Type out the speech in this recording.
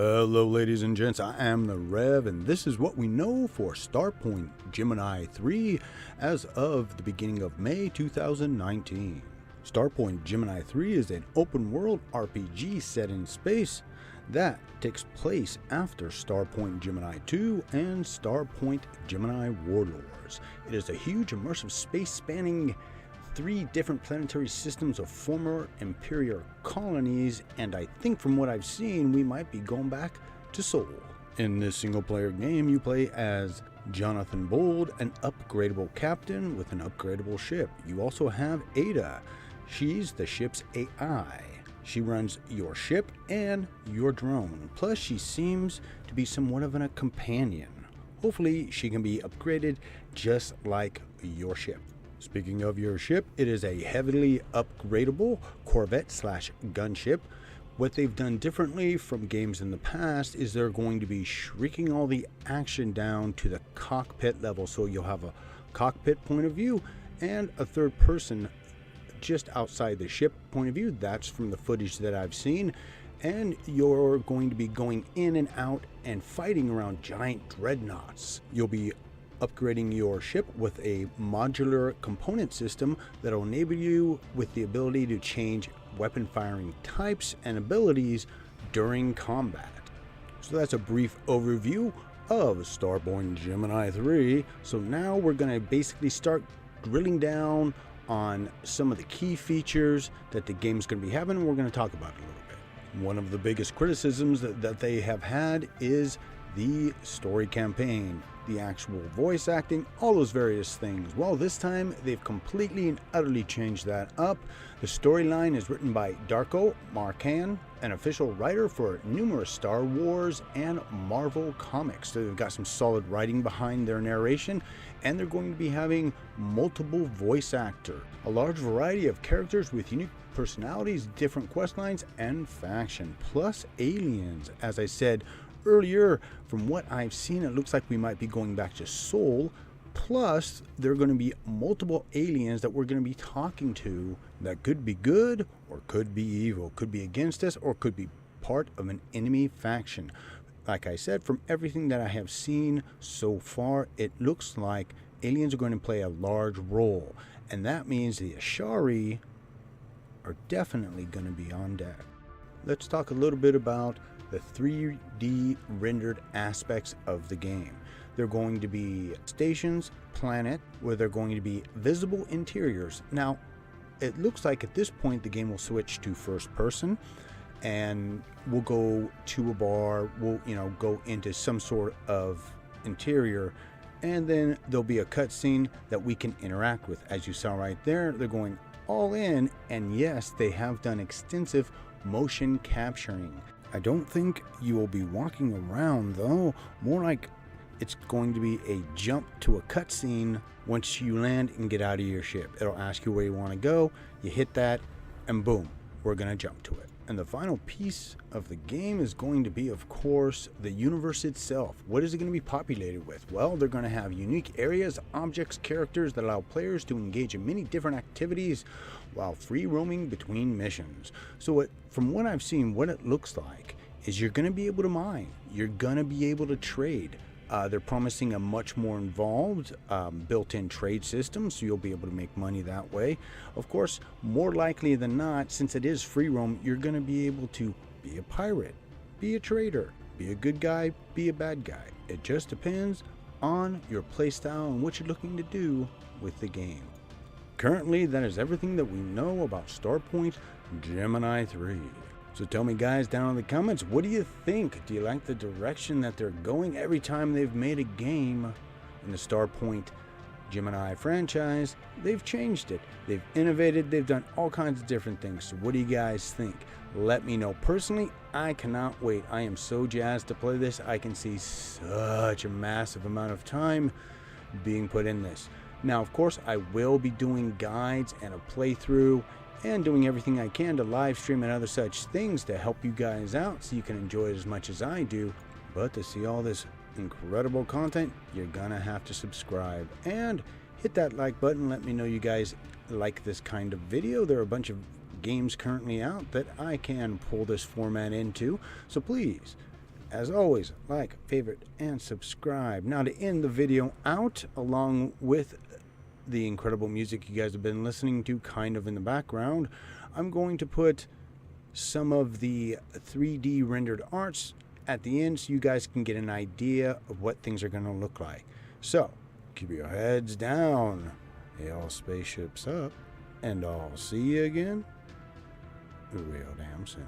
Hello ladies and gents, I am the Rev, and this is what we know for Starpoint Gemini 3 as of the beginning of May 2019. Starpoint Gemini 3 is an open world RPG set in space that takes place after Starpoint Gemini 2 and Starpoint Gemini Warlords. It is a huge immersive space spanning 3 different planetary systems of former Imperial colonies, and I think from what I've seen, we might be going back to Sol. In this single-player game, you play as Jonathan Bold, an upgradable captain with an upgradable ship. You also have Ada. She's the ship's AI. She runs your ship and your drone. Plus, she seems to be somewhat of a companion. Hopefully, she can be upgraded just like your ship. Speaking of your ship, it is a heavily upgradable Corvette/gunship. What they've done differently from games in the past is they're going to be shrinking all the action down to the cockpit level. So you'll have a cockpit point of view and a third person just outside the ship point of view. That's from the footage that I've seen. And you're going to be going in and out and fighting around giant dreadnoughts. You'll be upgrading your ship with a modular component system that will enable you with the ability to change weapon firing types and abilities during combat. So that's a brief overview of Starpoint Gemini 3. So now we're going to basically start drilling down on some of the key features that the game's going to be having, and we're going to talk about it a little bit. One of the biggest criticisms that they have had is the story campaign, the actual voice acting, all those various things. Well, this time they've completely and utterly changed that up. The storyline is written by Darko Marcan, an official writer for numerous Star Wars and Marvel comics. So they've got some solid writing behind their narration, and they're going to be having multiple voice actors, a large variety of characters with unique personalities, different quest lines, and faction, plus aliens. As I said earlier, from what I've seen, it looks like we might be going back to Sol. Plus, there are going to be multiple aliens that we're going to be talking to that could be good or could be evil, could be against us or could be part of an enemy faction. Like I said, from everything that I have seen so far, it looks like aliens are going to play a large role, and that means the Ashari are definitely going to be on deck. Let's talk a little bit about the 3D rendered aspects of the game. They're going to be stations, planet, where they're going to be visible interiors. Now, it looks like at this point the game will switch to first person, and we'll go to a bar, we'll go into some sort of interior, and then there'll be a cutscene that we can interact with. As you saw right there, they're going all in, and yes, they have done extensive motion capturing. I don't think you will be walking around though, more like it's going to be a jump to a cutscene once you land and get out of your ship. It'll ask you where you want to go, you hit that, and boom, we're going to jump to it. And the final piece of the game is going to be, of course, the universe itself. What is it going to be populated with? Well, they're going to have unique areas, objects, characters that allow players to engage in many different activities while free roaming between missions. So from what I've seen, what it looks like is you're going to be able to mine. You're going to be able to trade. They're promising a much more involved built-in trade system, so you'll be able to make money that way. Of course, more likely than not, since it is free roam, you're going to be able to be a pirate, be a trader, be a good guy, be a bad guy. It just depends on your playstyle and what you're looking to do with the game. Currently, that is everything that we know about Starpoint Gemini 3. So tell me guys down in the comments, what do you think? Do you like the direction that they're going? Every time they've made a game in the Starpoint Gemini franchise, they've changed it. They've innovated. They've done all kinds of different things. So what do you guys think? Let me know. Personally, I cannot wait. I am so jazzed to play this. I can see such a massive amount of time being put in this. Now, of course, I will be doing guides and a playthrough and doing everything I can to live stream and other such things to help you guys out so you can enjoy it as much as I do. But to see all this incredible content, you're gonna have to subscribe and hit that like button. Let me know you guys like this kind of video. There are a bunch of games currently out that I can pull this format into, so please as always, like, favorite, and subscribe. Now, to end the video out, along with the incredible music you guys have been listening to kind of in the background, I'm going to put some of the 3D rendered arts at the end so you guys can get an idea of what things are going to look like. So, keep your heads down, all spaceships up, and I'll see you again real damn soon.